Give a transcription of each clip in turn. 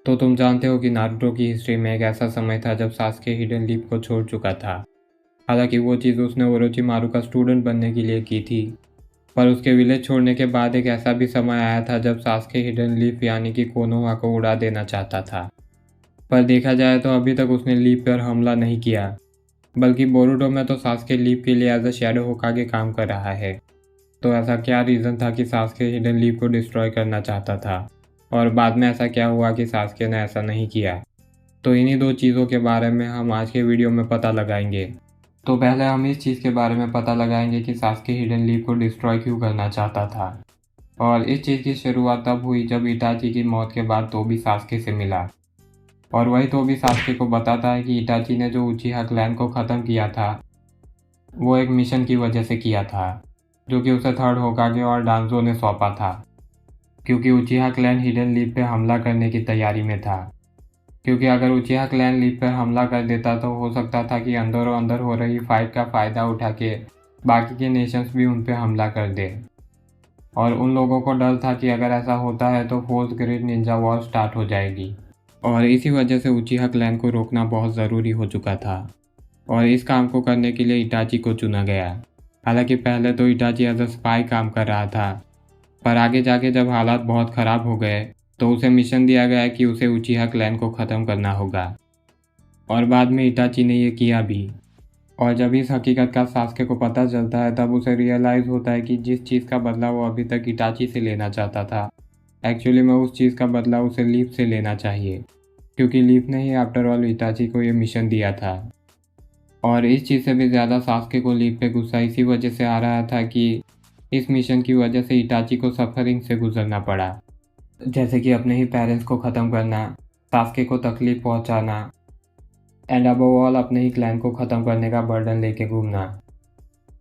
तो तुम जानते हो कि नारुतो की हिस्ट्री में एक ऐसा समय था जब सास्के हिडन लीफ को छोड़ चुका था। हालांकि वो चीज़ उसने ओरोचिमारू का स्टूडेंट बनने के लिए की थी, पर उसके विलेज छोड़ने के बाद एक ऐसा भी समय आया था जब सास्के हिडन लीफ यानी कि कोनोहा को उड़ा देना चाहता था। पर देखा जाए तो अभी तक उसने लीफ पर हमला नहीं किया, बल्कि बोरुटो में तो सास्के लीफ के लिए एज अ शैडो होकागे काम कर रहा है। तो ऐसा क्या रीज़न था कि सास्के हिडन लीफ को डिस्ट्रॉय करना चाहता था, और बाद में ऐसा क्या हुआ कि सास्के ने ऐसा नहीं किया? तो इन्हीं दो चीज़ों के बारे में हम आज के वीडियो में पता लगाएंगे। तो पहले हम इस चीज़ के बारे में पता लगाएंगे कि सास्के हिडन लीफ को डिस्ट्रॉय क्यों करना चाहता था। और इस चीज़ की शुरुआत तब हुई जब इटाची की मौत के बाद तोबी सास्के से मिला, और वही तोबी सास्के को बताता है कि इटाची ने जो उचिहा क्लैन को ख़त्म किया था वो एक मिशन की वजह से किया था, जो कि उसे थर्ड होकागे और डांजो ने सौंपा था, क्योंकि उचिहा क्लैन हिडन लीफ पे हमला करने की तैयारी में था। क्योंकि अगर उचिहा क्लैन लीफ पर हमला कर देता तो हो सकता था कि अंदरों अंदर हो रही फाइट का फ़ायदा उठा के बाकी के नेशंस भी उन पर हमला कर दे। और उन लोगों को डर था कि अगर ऐसा होता है तो fourth great Ninja war start हो जाएगी, और इसी वजह से उचिहा क्लैन को रोकना बहुत ज़रूरी हो चुका था। और इस काम को करने के लिए इटाची को चुना गया। हालांकि पहले तो इटाची एज अ स्पाई काम कर रहा था, पर आगे जाके जब हालात बहुत ख़राब हो गए तो उसे मिशन दिया गया कि उसे उचिहा क्लैन को ख़त्म करना होगा, और बाद में इटाची ने ये किया भी। और जब इस हकीकत का सास्के को पता चलता है तब उसे रियलाइज़ होता है कि जिस चीज़ का बदला वो अभी तक इटाची से लेना चाहता था, एक्चुअली में उस चीज़ का बदला उसे लीफ से लेना चाहिए, क्योंकि लीफ ने ही आफ्टर ऑल इटाची को ये मिशन दिया था। और इस चीज़ से भी ज़्यादा सास्के को लीफ पे गुस्सा इसी वजह से आ रहा था कि इस मिशन की वजह से इटाची को सफरिंग से गुजरना पड़ा, जैसे कि अपने ही पेरेंट्स को ख़त्म करना, सास्के को तकलीफ पहुंचाना, एंड अबव ऑल अपने ही क्लैन को ख़त्म करने का बर्डन लेके घूमना।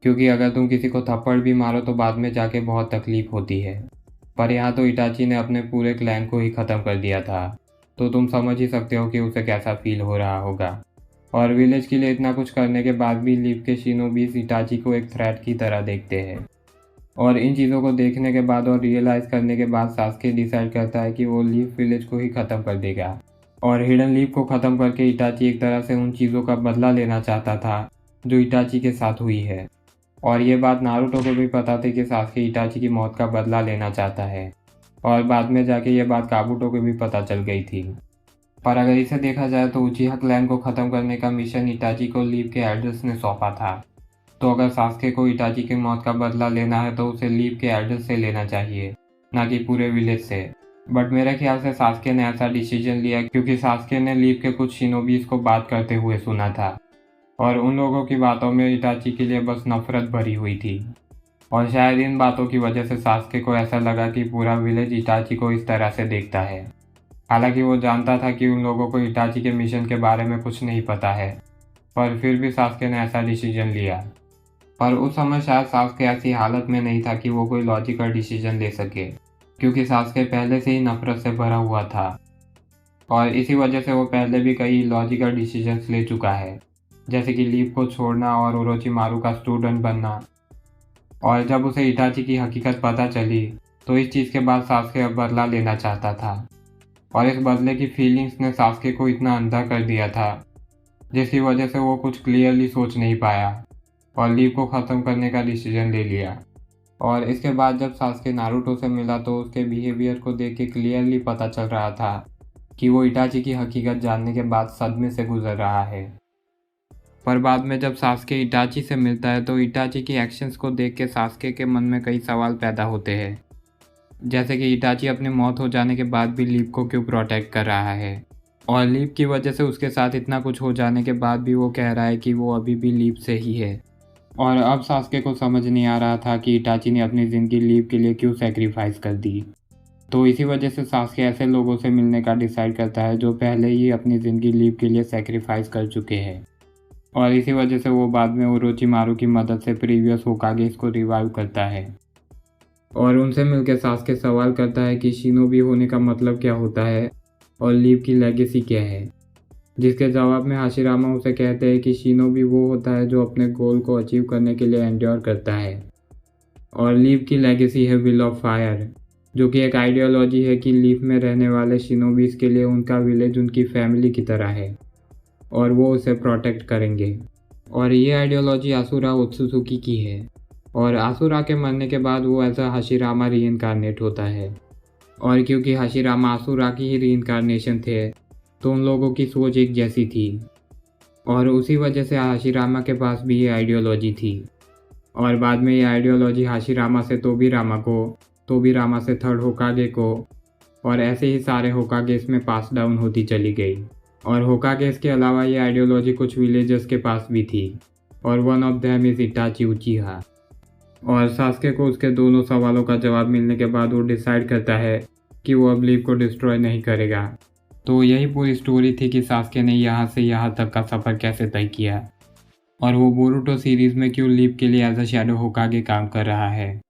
क्योंकि अगर तुम किसी को थप्पड़ भी मारो तो बाद में जाके बहुत तकलीफ होती है, पर यहाँ तो इटाची ने अपने पूरे क्लैन को ही ख़त्म कर दिया था, तो तुम समझ ही सकते हो कि उसे कैसा फील हो रहा होगा। और विलेज के लिए इतना कुछ करने के बाद भी लीफ के शिनोबीज इटाची को एक थ्रेट की तरह देखते हैं। और इन चीज़ों को देखने के बाद और रियलाइज़ करने के बाद सास्के डिसाइड करता है कि वो लीफ विलेज को ही ख़त्म कर देगा। और हिडन लीफ को ख़त्म करके इटाची एक तरह से उन चीज़ों का बदला लेना चाहता था जो इटाची के साथ हुई है। और ये बात नारुतो को भी पता थी कि सास्के इटाची की मौत का बदला लेना चाहता है, और बाद में जाके ये बात काबुटो को भी पता चल गई थी। पर अगर इसे देखा जाए तो उचिहा क्लैन को ख़त्म करने का मिशन इटाची को लीफ के एल्डर्स ने सौंपा था। तो अगर सास्के को इटाची की मौत का बदला लेना है तो उसे लीफ के एल्डर्स से लेना चाहिए, ना कि पूरे विलेज से। बट मेरे ख्याल से सास्के ने ऐसा डिसीजन लिया क्योंकि सास्के ने लीफ के कुछ शिनोबीज को बात करते हुए सुना था, और उन लोगों की बातों में इटाची के लिए बस नफरत भरी हुई थी। और शायद इन बातों की वजह से सास्के को ऐसा लगा कि पूरा विलेज इटाची को इस तरह से देखता है। हालांकि वो जानता था कि उन लोगों को इटाची के मिशन के बारे में कुछ नहीं पता है, पर फिर भी सास्के ने ऐसा डिसीजन लिया। पर उस समय शायद सास्के ऐसी हालत में नहीं था कि वो कोई लॉजिकल डिसीजन ले सके, क्योंकि सास्के पहले से ही नफरत से भरा हुआ था, और इसी वजह से वो पहले भी कई लॉजिकल डिसीजंस ले चुका है, जैसे कि लीफ को छोड़ना और ओरोचिमारू का स्टूडेंट बनना। और जब उसे इटाची की हकीकत पता चली तो इस चीज़ के बाद सास्के अब बदला लेना चाहता था, और इस बदले की फीलिंग्स ने सास्के को इतना अंधा कर दिया था जिसकी वजह से वो कुछ क्लियरली सोच नहीं पाया और लीफ को ख़त्म करने का डिसीजन ले लिया। और इसके बाद जब सास्के नारुतो से मिला तो उसके बिहेवियर को देख के क्लियरली पता चल रहा था कि वो इटाची की हकीकत जानने के बाद सदमे से गुजर रहा है। पर बाद में जब सास्के इटाची से मिलता है तो इटाची की एक्शंस को देख के सास्के के मन में कई सवाल पैदा होते हैं, जैसे कि इटाची अपनी मौत हो जाने के बाद भी लीफ को क्यों प्रोटेक्ट कर रहा है, और लीफ की वजह से उसके साथ इतना कुछ हो जाने के बाद भी वो कह रहा है कि वो अभी भी लीफ से ही है। और अब सास्के को समझ नहीं आ रहा था कि इटाची ने अपनी ज़िंदगी लीफ के लिए क्यों सेक्रीफाइस कर दी। तो इसी वजह से सास्के ऐसे लोगों से मिलने का डिसाइड करता है जो पहले ही अपनी ज़िंदगी लीफ के लिए सेक्रीफाइस कर चुके हैं, और इसी वजह से वो बाद में ओरोचिमारू की मदद से प्रीवियस होकागे को रिवाइव करता है। और उनसे मिलकर सास्के सवाल करता है कि शिनोबी होने का मतलब क्या होता है और लीफ की लेगेसी क्या है, जिसके जवाब में हाशिरामा उसे कहते हैं कि शिनोबी वो होता है जो अपने गोल को अचीव करने के लिए एंड्योर करता है, और लीफ की लेगेसी है विल ऑफ फायर, जो कि एक आइडियोलॉजी है कि लीफ में रहने वाले शिनोबीज के लिए उनका विलेज उनकी फैमिली की तरह है और वो उसे प्रोटेक्ट करेंगे। और ये आइडियोलॉजी आसुरा ओत्सुजुकी की है और आसुरा के मरने के बाद वो एज अ हाशिरामा रीइंकारनेट होता है। और क्योंकि हाशिरामा आसुरा की ही रीइंकारनेशन थे तो उन लोगों की सोच एक जैसी थी और उसी वजह से हाशिरामा के पास भी ये आइडियोलॉजी थी। और बाद में ये आइडियोलॉजी हाशिरामा से तोबिरामा से थर्ड होकागे को और ऐसे ही सारे होकागेस में पास डाउन होती चली गई। और होकागेस के अलावा ये आइडियोलॉजी कुछ विलेजर्स के पास भी थी और one of them is Itachi उचिहा। और सास्के को उसके दोनों सवालों का जवाब मिलने के बाद वो डिसाइड करता है कि वो अब लीफ को डिस्ट्रॉय नहीं करेगा। तो यही पूरी स्टोरी थी कि सास्के ने यहाँ से यहाँ तक का सफ़र कैसे तय किया और वो बोरुटो सीरीज़ में क्यों लीफ के लिए एज अ शैडो होकागे काम कर रहा है।